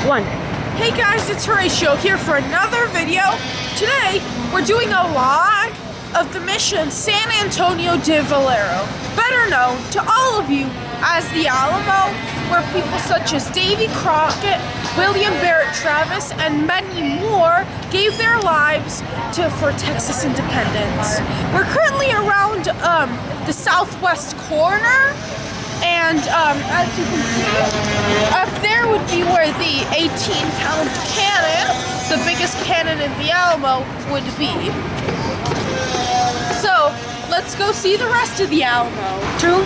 1. Hey guys, it's Horatio here for another video. Today, we're doing a log of the mission San Antonio de Valero, better known to all of you as the Alamo, where people such as Davy Crockett, William Barrett Travis, and many more gave their lives for Texas independence. We're currently around the southwest corner, and as you can see, up there would be where the 18-pound cannon, the biggest cannon in the Alamo, would be. So, let's go see the rest of the Alamo. 2.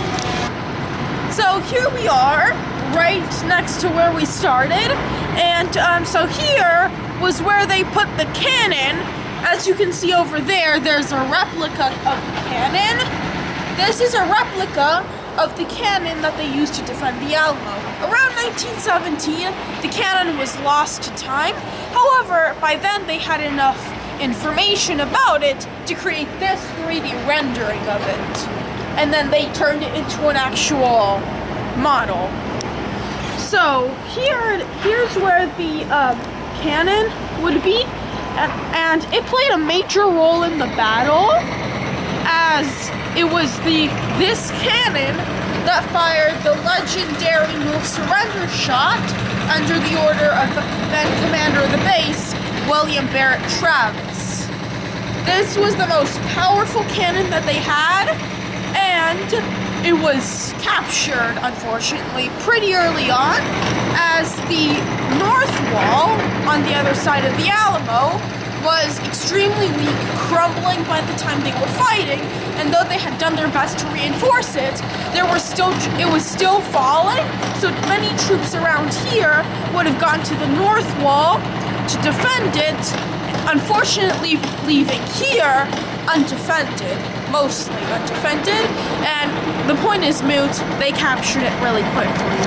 So here we are, right next to where we started, and so here was where they put the cannon. As you can see over there, there's a replica of the cannon. This is a replica of the cannon that they used to defend the Alamo. Around 1917, the cannon was lost to time. However, by then they had enough information about it to create this 3D rendering of it. And then they turned it into an actual model. So here's where the cannon would be, and it played a major role in the battle, as it was this cannon that fired the legendary no surrender shot under the order of the then commander of the base, William Barrett Travis. This was the most powerful cannon that they had, and it was captured, unfortunately, pretty early on, as the north wall on the other side of the Alamo was extremely weak, crumbling by the time they were fighting, and though they had done their best to reinforce it, it was still falling, so many troops around here would have gone to the north wall to defend it, unfortunately leaving here undefended, mostly undefended, and the point is moot, they captured it really quickly.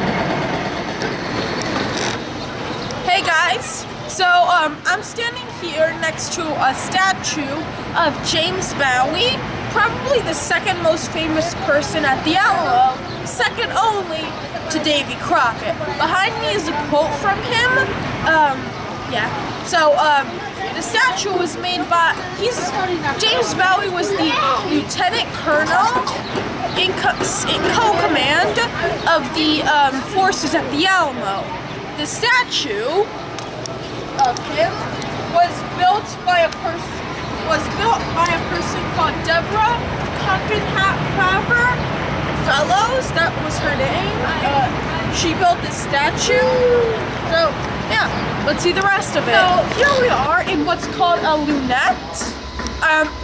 Hey guys, so I'm standing here next to a statue of James Bowie, probably the second most famous person at the Alamo, second only to Davy Crockett. Behind me is a quote from him. The statue was made by, James Bowie was the lieutenant colonel in co-command of the forces at the Alamo. The statue of him was built by a person called Deborah Capt'n Fellows. That was her name. She built this statue. So yeah, let's see the rest of it. So here we are in what's called a lunette.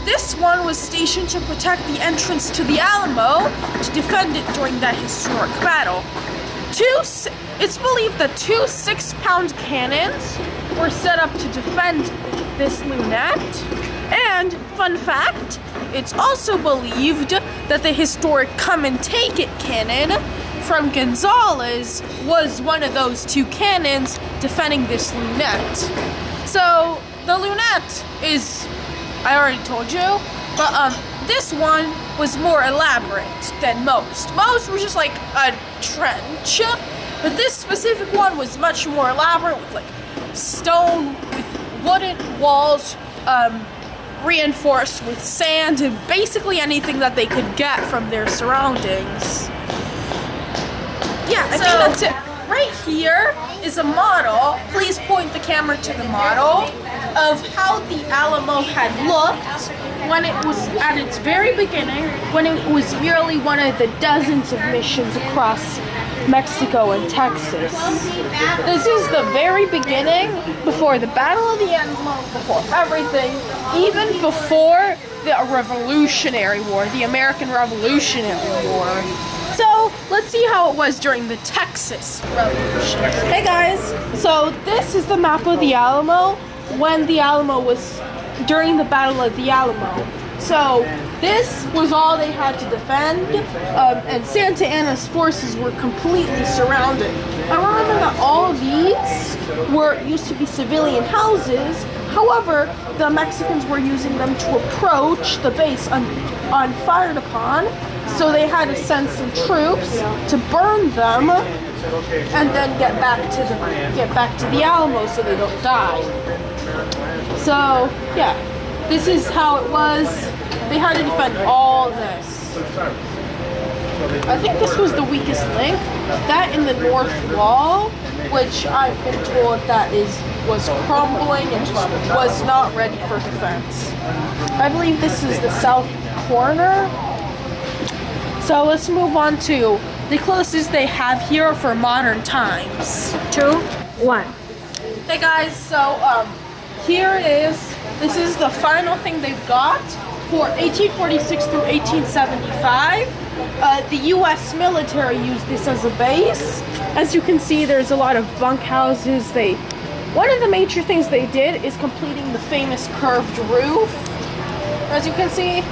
This one was stationed to protect the entrance to the Alamo, to defend it during that historic battle. It's believed that 2 6-pound cannons were set up to defend this lunette. And, fun fact, it's also believed that the historic Come and Take It cannon from Gonzales was one of those 2 cannons defending this lunette. So, the lunette is, I already told you, but this one was more elaborate than most. Most were just like a trench, but this specific one was much more elaborate with like stone, with wooden walls, reinforced with sand, and basically anything that they could get from their surroundings. Yeah, I think that's it. Right here is a model. Please point the camera to the model of how the Alamo had looked when it was at its very beginning, when it was merely one of the dozens of missions across Mexico and Texas. This is the very beginning, before the Battle of the Alamo, before everything, even before the Revolutionary War, the American Revolutionary War. So, let's see how it was during the Texas Revolution. Hey guys, so this is the map of the Alamo when the Alamo was during the Battle of the Alamo. So, this was all they had to defend, and Santa Anna's forces were completely surrounded. I remember that all of these used to be civilian houses. However, the Mexicans were using them to approach the base unfired upon, so they had to send some troops to burn them and then get back to the Alamo so they don't die. So yeah, this is how it was. They had to defend all this. I think this was the weakest link. That in the north wall, which I've been told that was crumbling and just was not ready for defense. I believe this is the south corner. So let's move on to the closest they have here for modern times. 2, 1. Hey guys, so here it is. This is the final thing they've got for 1846 through 1875. The U.S. military used this as a base. As you can see, there's a lot of bunkhouses. One of the major things they did is completing the famous curved roof. As you can see,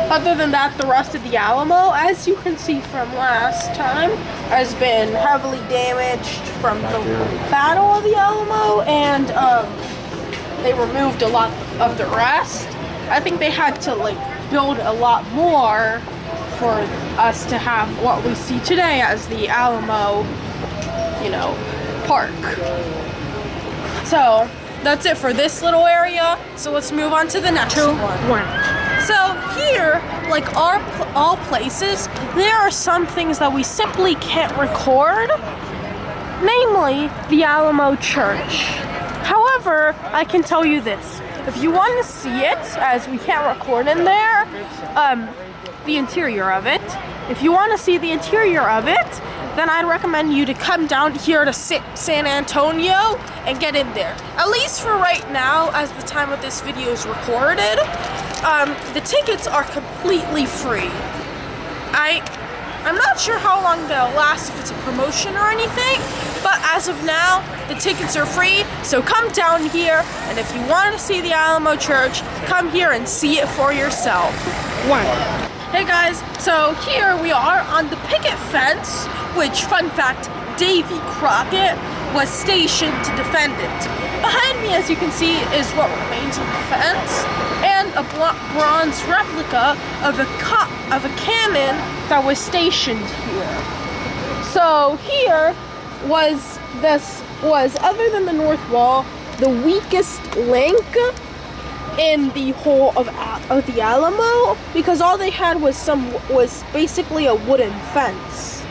other than that, the rest of the Alamo, as you can see from last time, has been heavily damaged from the Battle of the Alamo, and they removed a lot of the rest. I think they had to build a lot more for us to have what we see today as the Alamo, park. So that's it for this little area. So let's move on to the next 2, one. 1. So here, like all places, there are some things that we simply can't record, namely the Alamo Church. However, I can tell you this. If you want to see it, as we can't record in there, the interior of it, if you want to see the interior of it, then I'd recommend you to come down here to San Antonio and get in there. At least for right now, as the time of this video is recorded, the tickets are completely free. I'm not sure how long they'll last, if it's a promotion or anything, but as of now, the tickets are free, so come down here, and if you want to see the Alamo Church, come here and see it for yourself. 1. Hey guys, so here we are on the picket fence, which, fun fact, Davy Crockett was stationed to defend it. Behind me, as you can see, is what remains of the fence, and a bronze replica of a cannon that was stationed here. So here was other than the north wall, the weakest link in the whole of the Alamo, because all they had was basically a wooden fence.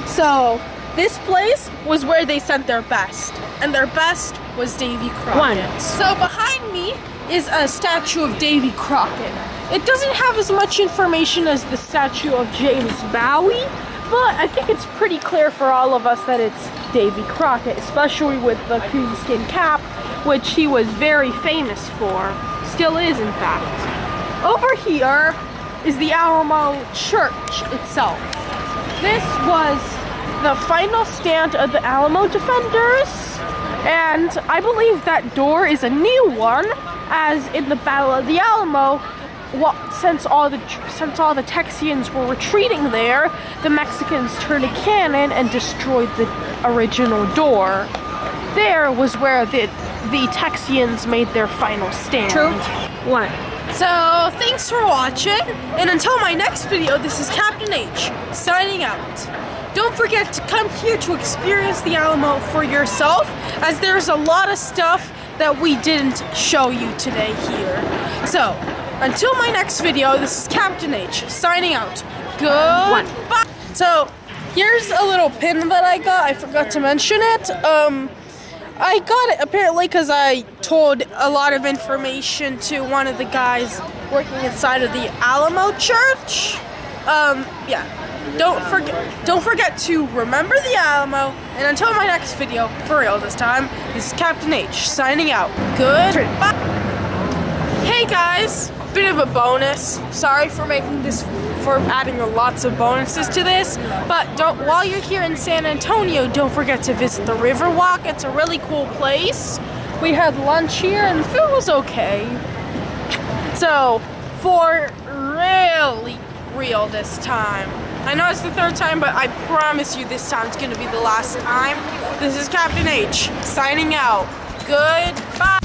So this place was where they sent their best, and their best was Davy Crockett. 1. So behind me is a statue of Davy Crockett. It doesn't have as much information as the statue of James Bowie, but I think it's pretty clear for all of us that it's Davy Crockett, especially with the coonskin cap, which he was very famous for. Still is, in fact. Over here is the Alamo Church itself. This was the final stand of the Alamo defenders, and I believe that door is a new one, as in the Battle of the Alamo, since all the Texians were retreating there, the Mexicans turned a cannon and destroyed the original door. There was where the Texians made their final stand. 2, 1. So, thanks for watching, and until my next video, this is Captain H, signing out. Don't forget to come here to experience the Alamo for yourself, as there's a lot of stuff that we didn't show you today here. So, until my next video, this is Captain H, signing out. Goodbye. So, here's a little pin that I got. I forgot to mention it. I got it apparently because I told a lot of information to one of the guys working inside of the Alamo Church. Yeah. Don't forget to remember the Alamo, and until my next video, for real this time, this is Captain H, signing out. Goodbye. Hey guys, bit of a bonus. Sorry for adding lots of bonuses to this, but while you're here in San Antonio, don't forget to visit the Riverwalk. It's a really cool place. We had lunch here and the food was okay. So, for really real this time. I know it's the third time, but I promise you this time's gonna be the last time. This is Captain H, signing out. Goodbye.